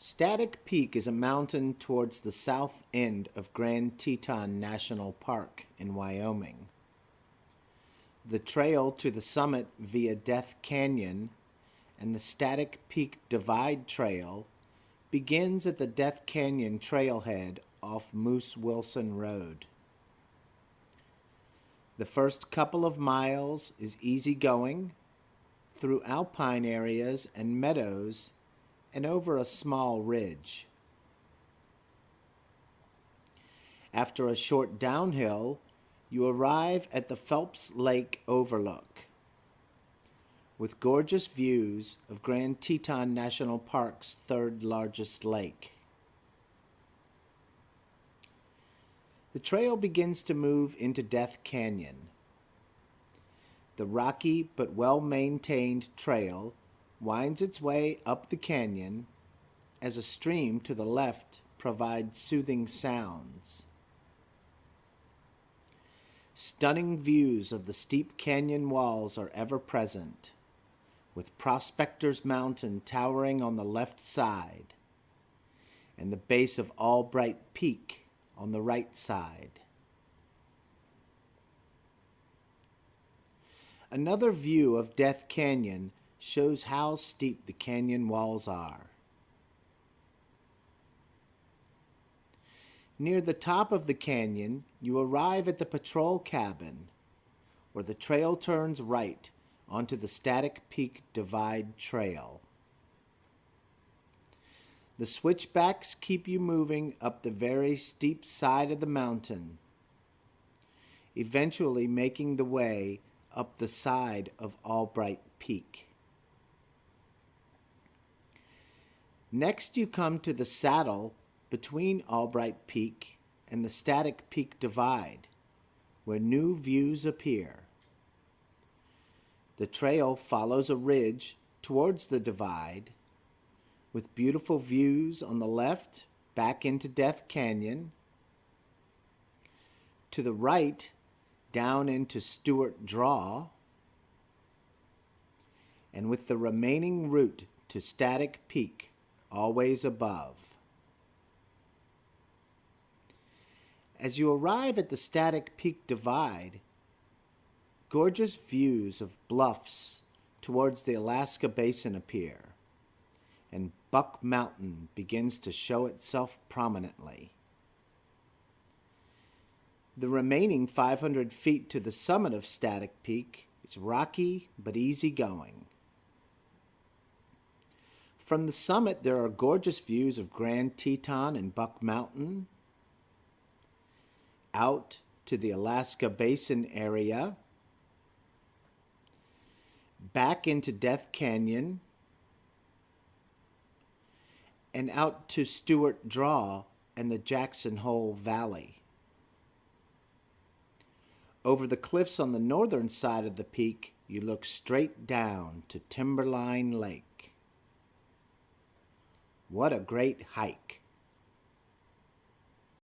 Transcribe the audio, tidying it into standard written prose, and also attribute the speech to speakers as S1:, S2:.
S1: Static Peak is a mountain towards the south end of Grand Teton National Park in Wyoming. The trail to the summit via Death Canyon and the Static Peak Divide Trail begins at the Death Canyon trailhead off Moose Wilson Road. The first couple of miles is easy going through alpine areas and meadows and over a small ridge. After a short downhill, you arrive at the Phelps Lake overlook, with gorgeous views of Grand Teton National Park's third largest lake. The trail begins to move into Death Canyon. The rocky but well-maintained trail winds its way up the canyon as a stream to the left provides soothing sounds. Stunning views of the steep canyon walls are ever present, with Prospector's Mountain towering on the left side and the base of Albright Peak on the right side. Another view of Death Canyon shows how steep the canyon walls are. Near the top of the canyon, you arrive at the patrol cabin, where the trail turns right onto the Static Peak Divide Trail. The switchbacks keep you moving up the very steep side of the mountain, eventually making the way up the side of Albright Peak. Next, you come to the saddle between Albright Peak and the Static Peak Divide, where new views appear. The trail follows a ridge towards the divide, with beautiful views on the left back into Death Canyon, to the right down into Stewart Draw, and with the remaining route to Static Peak always above. As you arrive at the Static Peak Divide, gorgeous views of bluffs towards the Alaska Basin appear, and Buck Mountain begins to show itself prominently. The remaining 500 feet to the summit of Static Peak is rocky but easy going. From the summit, there are gorgeous views of Grand Teton and Buck Mountain, out to the Alaska Basin area, back into Death Canyon, and out to Stewart Draw and the Jackson Hole Valley. Over the cliffs on the northern side of the peak, you look straight down to Timberline Lake. What a great hike!